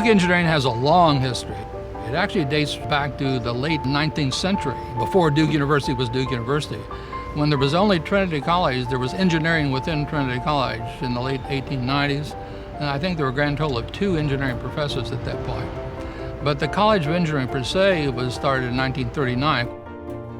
Duke Engineering has a long history. It actually dates back to the late 19th century, before Duke University was Duke University. When there was only Trinity College, there was engineering within Trinity College in the late 1890s, and I think there were a grand total of 2 engineering professors at that point. But the College of Engineering per se was started in 1939.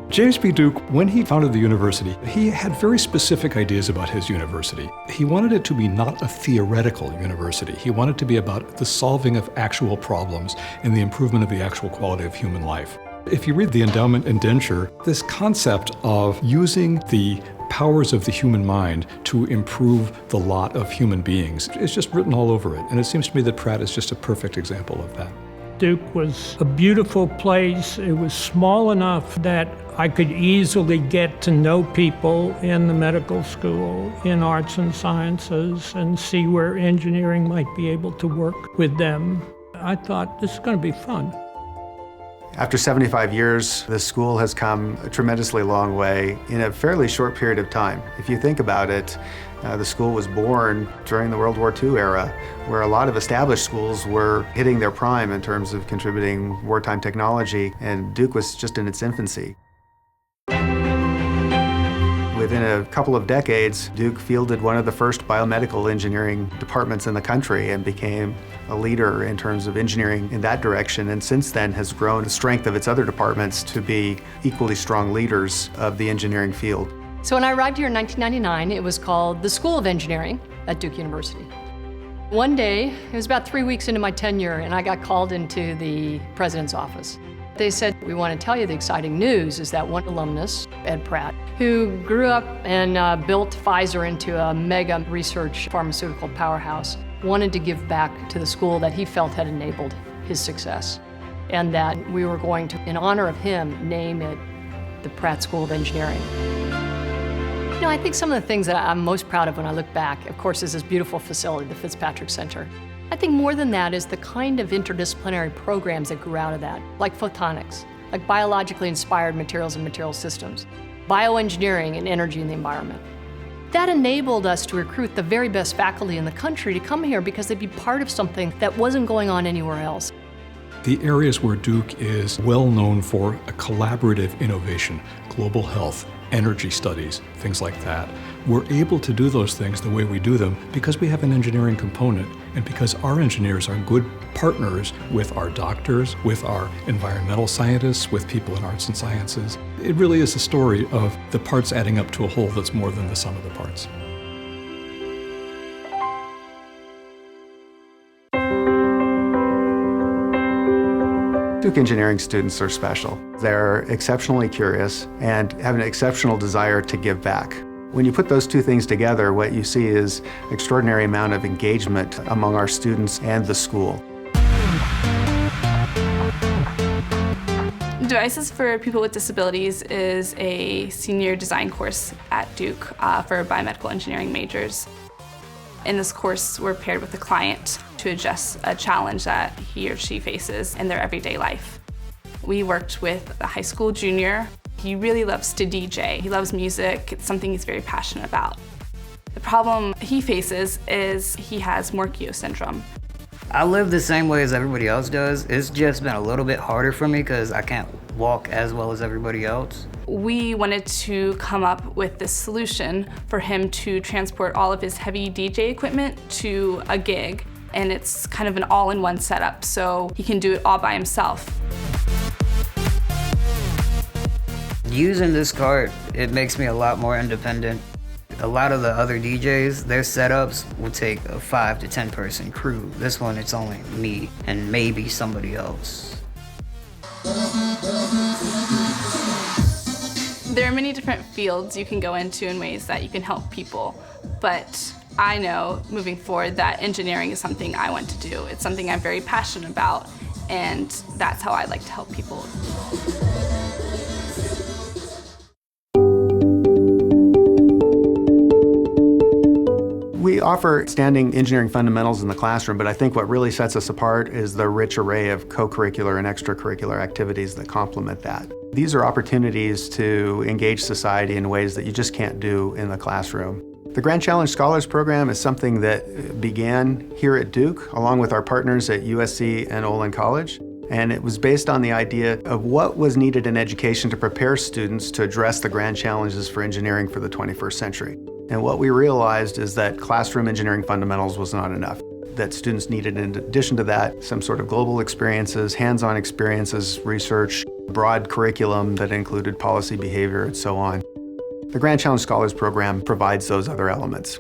James B. Duke, when he founded the university, he had very specific ideas about his university. He wanted it to be not a theoretical university. He wanted it to be about the solving of actual problems and the improvement of the actual quality of human life. If you read the endowment indenture, this concept of using the powers of the human mind to improve the lot of human beings is just written all over it. And it seems to me that Pratt is just a perfect example of that. Duke was a beautiful place. It was small enough that I could easily get to know people in the medical school, in arts and sciences, and see where engineering might be able to work with them. I thought, this is going to be fun. After 75 years, the school has come a tremendously long way in a fairly short period of time. If you think about it, the school was born during the World War II era, where a lot of established schools were hitting their prime in terms of contributing wartime technology, and Duke was just in its infancy. Within a couple of decades, Duke fielded one of the first biomedical engineering departments in the country and became a leader in terms of engineering in that direction, and since then has grown the strength of its other departments to be equally strong leaders of the engineering field. So when I arrived here in 1999, it was called the School of Engineering at Duke University. One day, it was about 3 weeks into my tenure, and I got called into the president's office. They said, we want to tell you the exciting news is that one alumnus, Ed Pratt, who grew up and built Pfizer into a mega research pharmaceutical powerhouse, wanted to give back to the school that he felt had enabled his success, and that we were going to, in honor of him, name it the Pratt School of Engineering. You know, I think some of the things that I'm most proud of when I look back, of course, is this beautiful facility, the Fitzpatrick Center. I think more than that is the kind of interdisciplinary programs that grew out of that, like photonics, like biologically inspired materials and material systems, bioengineering and energy in the environment. That enabled us to recruit the very best faculty in the country to come here because they'd be part of something that wasn't going on anywhere else. The areas where Duke is well known for a collaborative innovation, global health, energy studies, things like that. We're able to do those things the way we do them because we have an engineering component and because our engineers are good partners with our doctors, with our environmental scientists, with people in arts and sciences. It really is a story of the parts adding up to a whole that's more than the sum of the parts. Duke Engineering students are special. They're exceptionally curious and have an exceptional desire to give back. When you put those two things together, what you see is an extraordinary amount of engagement among our students and the school. Devices for People with Disabilities is a senior design course at Duke for biomedical engineering majors. In this course, we're paired with a client to address a challenge that he or she faces in their everyday life. We worked with a high school junior. He really loves to DJ. He loves music. It's something he's very passionate about. The problem he faces is he has Morquio syndrome. I live the same way as everybody else does. It's just been a little bit harder for me because I can't walk as well as everybody else. We wanted to come up with this solution for him to transport all of his heavy DJ equipment to a gig, and it's kind of an all-in-one setup, so he can do it all by himself. Using this cart, it makes me a lot more independent. A lot of the other DJs, their setups will take a 5 to 10 person crew. This one, it's only me and maybe somebody else. There are many different fields you can go into in ways that you can help people, but I know moving forward that engineering is something I want to do. It's something I'm very passionate about, and that's how I like to help people. We offer standing engineering fundamentals in the classroom, but I think what really sets us apart is the rich array of co-curricular and extracurricular activities that complement that. These are opportunities to engage society in ways that you just can't do in the classroom. The Grand Challenge Scholars Program is something that began here at Duke, along with our partners at USC and Olin College. And it was based on the idea of what was needed in education to prepare students to address the grand challenges for engineering for the 21st century. And what we realized is that classroom engineering fundamentals was not enough, that students needed, in addition to that, some sort of global experiences, hands-on experiences, research, broad curriculum that included policy, behavior, and so on. The Grand Challenge Scholars Program provides those other elements.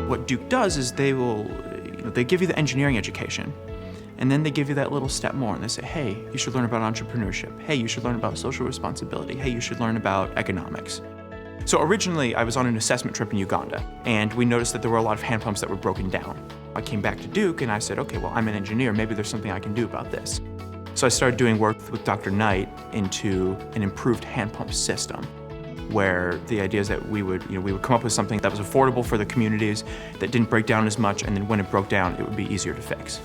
What Duke does is they give you the engineering education, and then they give you that little step more, and they say, hey, you should learn about entrepreneurship. Hey, you should learn about social responsibility. Hey, you should learn about economics. So originally, I was on an assessment trip in Uganda, and we noticed that there were a lot of hand pumps that were broken down. I came back to Duke, and I said, okay, well, I'm an engineer. Maybe there's something I can do about this. So I started doing work with Dr. Knight into an improved hand pump system, where the idea is that we would come up with something that was affordable for the communities, that didn't break down as much, and then when it broke down, it would be easier to fix.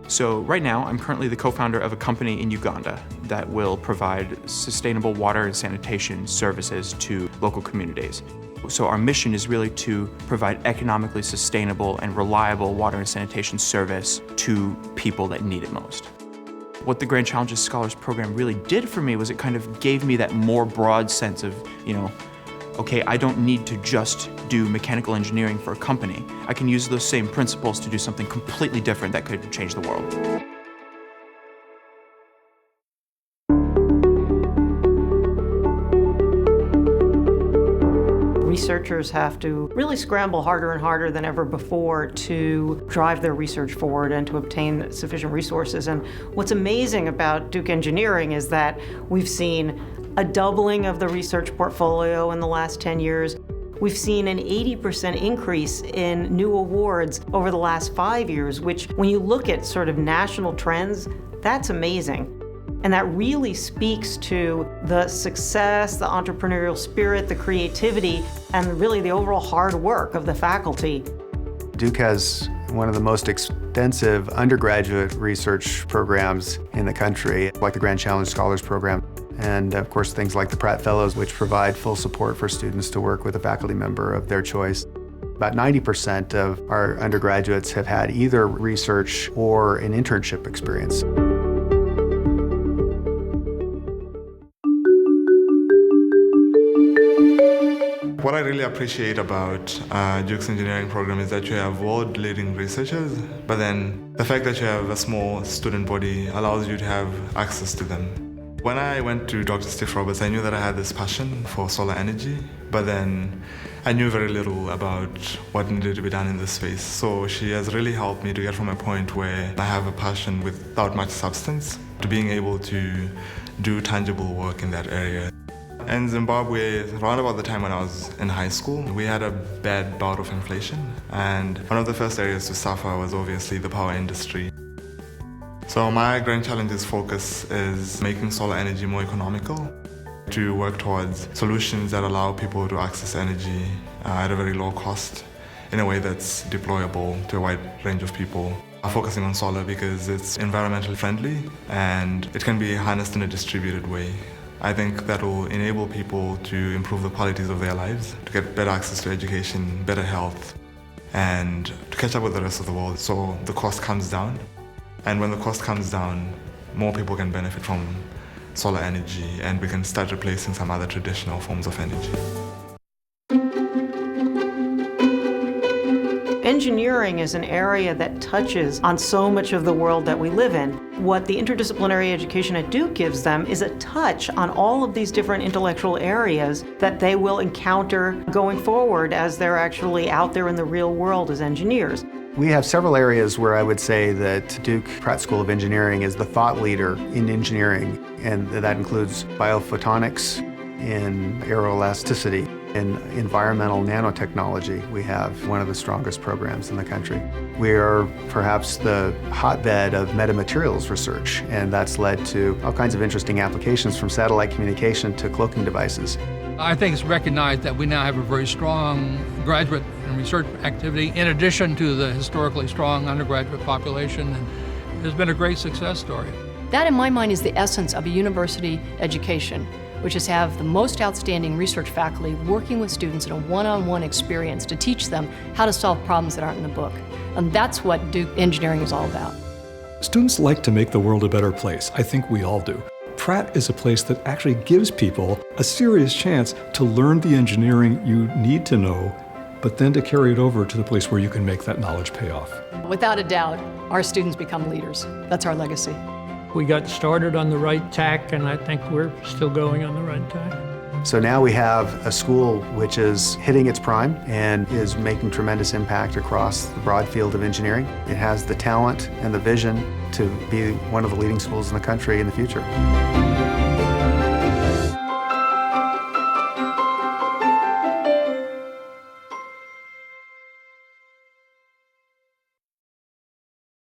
So right now, I'm currently the co-founder of a company in Uganda that will provide sustainable water and sanitation services to local communities. So our mission is really to provide economically sustainable and reliable water and sanitation service to people that need it most. What the Grand Challenges Scholars Program really did for me was it kind of gave me that more broad sense of, okay, I don't need to just do mechanical engineering for a company. I can use those same principles to do something completely different that could change the world. Researchers have to really scramble harder and harder than ever before to drive their research forward and to obtain sufficient resources. And what's amazing about Duke Engineering is that we've seen a doubling of the research portfolio in the last 10 years. We've seen an 80% increase in new awards over the last 5 years, which when you look at sort of national trends, that's amazing. And that really speaks to the success, the entrepreneurial spirit, the creativity, and really the overall hard work of the faculty. Duke has one of the most extensive undergraduate research programs in the country, like the Grand Challenge Scholars Program. And of course, things like the Pratt Fellows, which provide full support for students to work with a faculty member of their choice. About 90% of our undergraduates have had either research or an internship experience. What I really appreciate about Duke's engineering program is that you have world-leading researchers, but then the fact that you have a small student body allows you to have access to them. When I went to Dr. Steve Roberts, I knew that I had this passion for solar energy, but then I knew very little about what needed to be done in this space. So she has really helped me to get from a point where I have a passion without much substance to being able to do tangible work in that area. In Zimbabwe, around about the time when I was in high school, we had a bad bout of inflation, and one of the first areas to suffer was obviously the power industry. So my Grand Challenges focus is making solar energy more economical, to work towards solutions that allow people to access energy at a very low cost in a way that's deployable to a wide range of people. I'm focusing on solar because it's environmentally friendly and it can be harnessed in a distributed way. I think that will enable people to improve the qualities of their lives, to get better access to education, better health, and to catch up with the rest of the world so the cost comes down. And when the cost comes down, more people can benefit from solar energy and we can start replacing some other traditional forms of energy. Engineering is an area that touches on so much of the world that we live in. What the interdisciplinary education at Duke gives them is a touch on all of these different intellectual areas that they will encounter going forward as they're actually out there in the real world as engineers. We have several areas where I would say that Duke Pratt School of Engineering is the thought leader in engineering, and that includes biophotonics, in aeroelasticity, in environmental nanotechnology. We have one of the strongest programs in the country. We are perhaps the hotbed of metamaterials research, and that's led to all kinds of interesting applications from satellite communication to cloaking devices. I think it's recognized that we now have a very strong graduate and research activity in addition to the historically strong undergraduate population, and it's been a great success story. That, in my mind, is the essence of a university education, which is have the most outstanding research faculty working with students in a one-on-one experience to teach them how to solve problems that aren't in the book. And that's what Duke Engineering is all about. Students like to make the world a better place. I think we all do. Pratt is a place that actually gives people a serious chance to learn the engineering you need to know, but then to carry it over to the place where you can make that knowledge pay off. Without a doubt, our students become leaders. That's our legacy. We got started on the right tack, and I think we're still going on the right tack. So now we have a school which is hitting its prime and is making tremendous impact across the broad field of engineering. It has the talent and the vision to be one of the leading schools in the country in the future.